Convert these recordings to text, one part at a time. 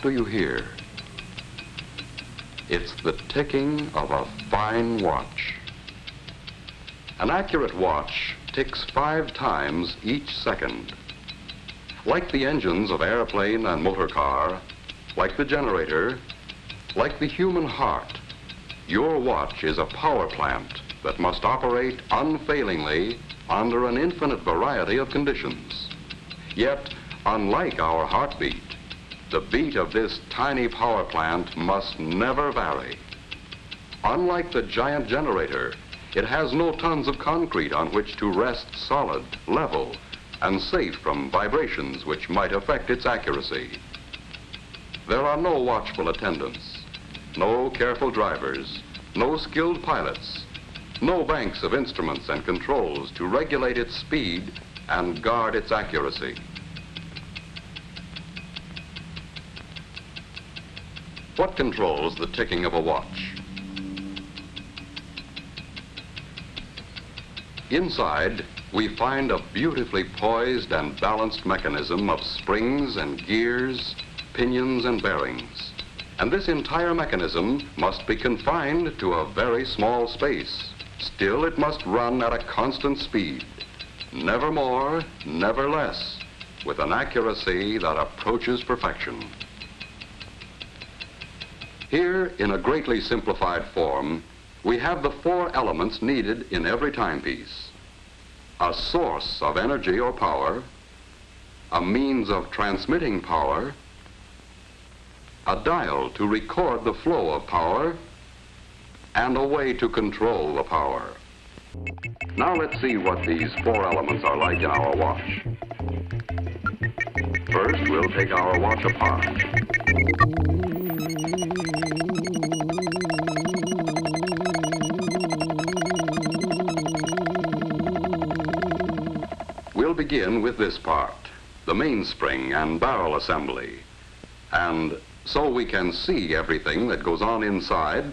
do you hear? It's the ticking of a fine watch. An accurate watch ticks 5 times each second. Like the engines of airplane and motor car, like the generator, like the human heart, your watch is a power plant that must operate unfailingly under an infinite variety of conditions. Yet, unlike our heartbeat, the beat of this tiny power plant must never vary. Unlike the giant generator, it has no tons of concrete on which to rest solid, level, and safe from vibrations which might affect its accuracy. There are no watchful attendants, no careful drivers, no skilled pilots, no banks of instruments and controls to regulate its speed and guard its accuracy. What controls the ticking of a watch? Inside, we find a beautifully poised and balanced mechanism of springs and gears, pinions and bearings. And this entire mechanism must be confined to a very small space. Still, it must run at a constant speed, never more, never less, with an accuracy that approaches perfection. Here, in a greatly simplified form, we have the 4 elements needed in every timepiece: a source of energy or power, a means of transmitting power, a dial to record the flow of power, and a way to control the power. Now let's see what these 4 elements are like in our watch. First, we'll take our watch apart. We'll begin with this part, the mainspring and barrel assembly. And so we can see everything that goes on inside,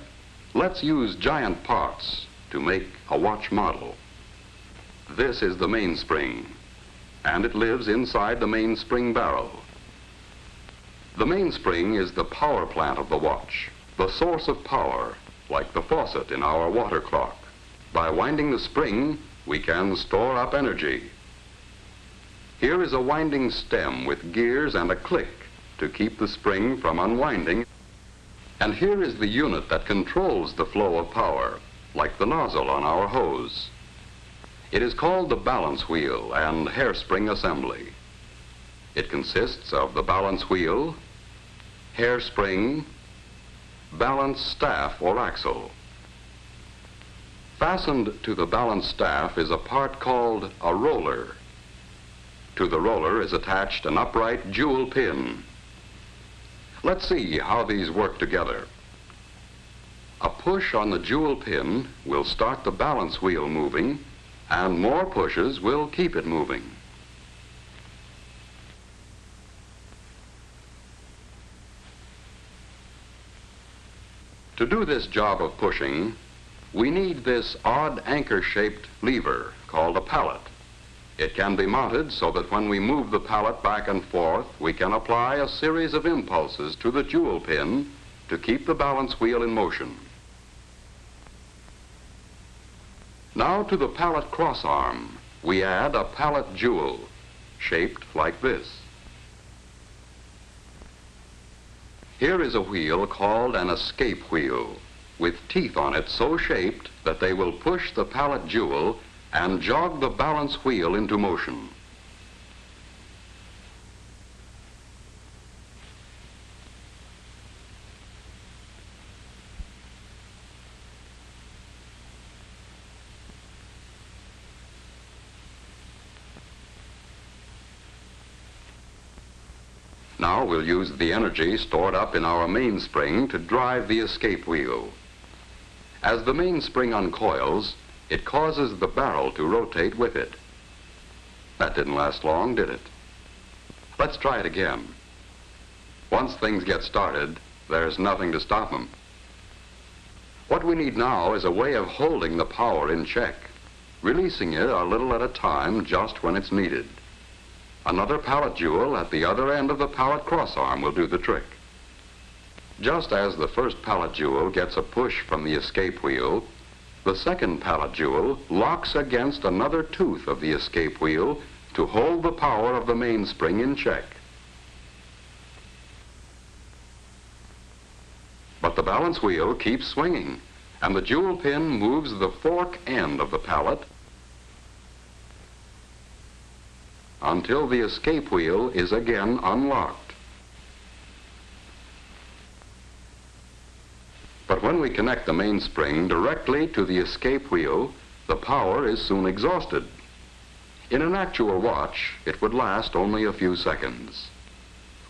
let's use giant parts to make a watch model. This is the mainspring, and it lives inside the mainspring barrel. The mainspring is the power plant of the watch, the source of power, like the faucet in our water clock. By winding the spring, we can store up energy. Here is a winding stem with gears and a click to keep the spring from unwinding. And here is the unit that controls the flow of power, like the nozzle on our hose. It is called the balance wheel and hairspring assembly. It consists of the balance wheel, hairspring, balance staff or axle. Fastened to the balance staff is a part called a roller. To the roller is attached an upright jewel pin. Let's see how these work together. A push on the jewel pin will start the balance wheel moving, and more pushes will keep it moving. To do this job of pushing, we need this odd anchor-shaped lever called a pallet. It can be mounted so that when we move the pallet back and forth, we can apply a series of impulses to the jewel pin to keep the balance wheel in motion. Now to the pallet crossarm, we add a pallet jewel, shaped like this. Here is a wheel called an escape wheel, with teeth on it so shaped that they will push the pallet jewel and jog the balance wheel into motion. Now we'll use the energy stored up in our mainspring to drive the escape wheel. As the mainspring uncoils, it causes the barrel to rotate with it. That didn't last long, did it? Let's try it again. Once things get started, there's nothing to stop them. What we need now is a way of holding the power in check, releasing it a little at a time just when it's needed. Another pallet jewel at the other end of the pallet crossarm will do the trick. Just as the first pallet jewel gets a push from the escape wheel, the second pallet jewel locks against another tooth of the escape wheel to hold the power of the mainspring in check. But the balance wheel keeps swinging, and the jewel pin moves the fork end of the pallet until the escape wheel is again unlocked. But when we connect the mainspring directly to the escape wheel, the power is soon exhausted. In an actual watch, it would last only a few seconds.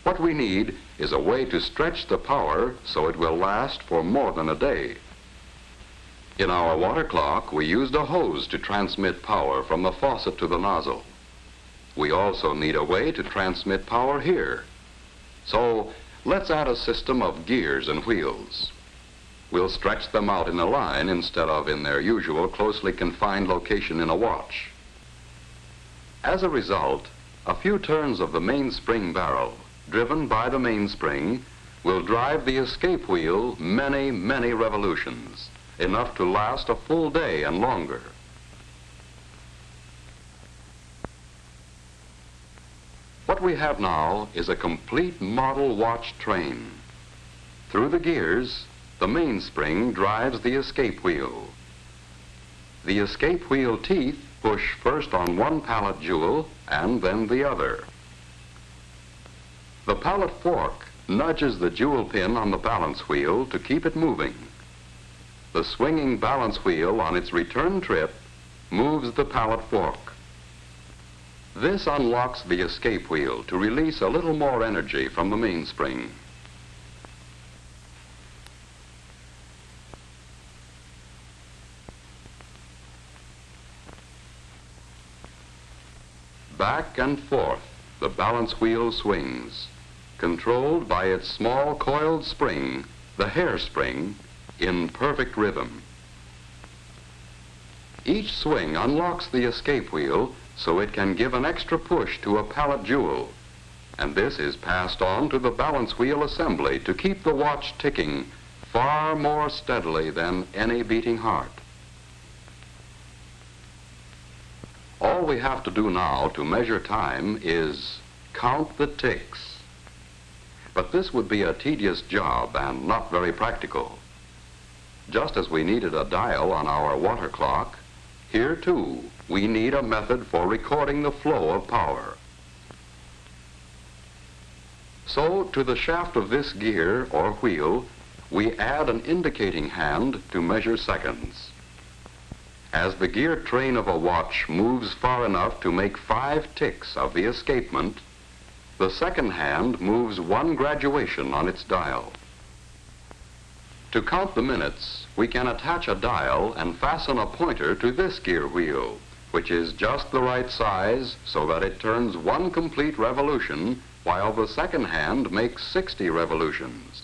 What we need is a way to stretch the power so it will last for more than a day. In our water clock, we used a hose to transmit power from the faucet to the nozzle. We also need a way to transmit power here. So let's add a system of gears and wheels. We'll stretch them out in a line instead of in their usual closely confined location in a watch. As a result, a few turns of the mainspring barrel, driven by the mainspring, will drive the escape wheel many, many revolutions, enough to last a full day and longer. What we have now is a complete model watch train. Through the gears, the mainspring drives the escape wheel. The escape wheel teeth push first on one pallet jewel and then the other. The pallet fork nudges the jewel pin on the balance wheel to keep it moving. The swinging balance wheel on its return trip moves the pallet fork. This unlocks the escape wheel to release a little more energy from the mainspring. Back and forth, the balance wheel swings, controlled by its small coiled spring, the hairspring, in perfect rhythm. Each swing unlocks the escape wheel so it can give an extra push to a pallet jewel, and this is passed on to the balance wheel assembly to keep the watch ticking far more steadily than any beating heart. All we have to do now to measure time is count the ticks. But this would be a tedious job and not very practical. Just as we needed a dial on our water clock, here too we need a method for recording the flow of power. So to the shaft of this gear or wheel, we add an indicating hand to measure seconds. As the gear train of a watch moves far enough to make 5 ticks of the escapement, the second hand moves 1 graduation on its dial. To count the minutes, we can attach a dial and fasten a pointer to this gear wheel, which is just the right size so that it turns 1 complete revolution while the second hand makes 60 revolutions.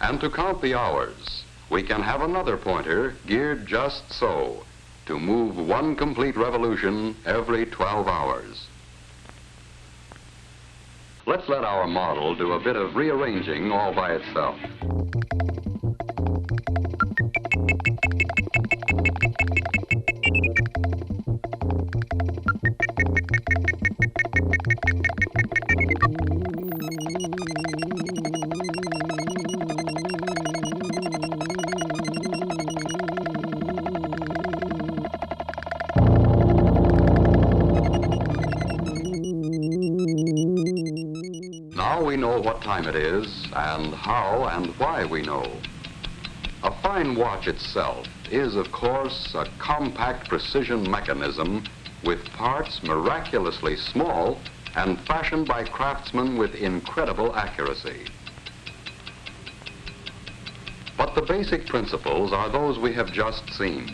And to count the hours, we can have another pointer geared just so, to move 1 complete revolution every 12 hours. Let's let our model do a bit of rearranging all by itself. Now we know what time it is and how and why we know. A fine watch itself is, of course, a compact precision mechanism with parts miraculously small and fashioned by craftsmen with incredible accuracy. But the basic principles are those we have just seen,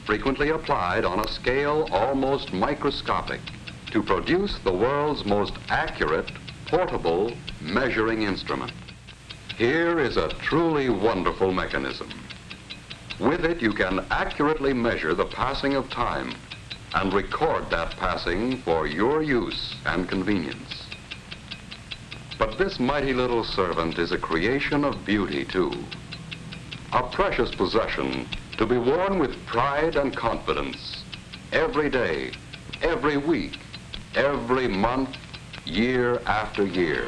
frequently applied on a scale almost microscopic to produce the world's most accurate portable measuring instrument. Here is a truly wonderful mechanism. With it, you can accurately measure the passing of time, and record that passing for your use and convenience. But this mighty little servant is a creation of beauty too, a precious possession to be worn with pride and confidence every day, every week, every month, year after year.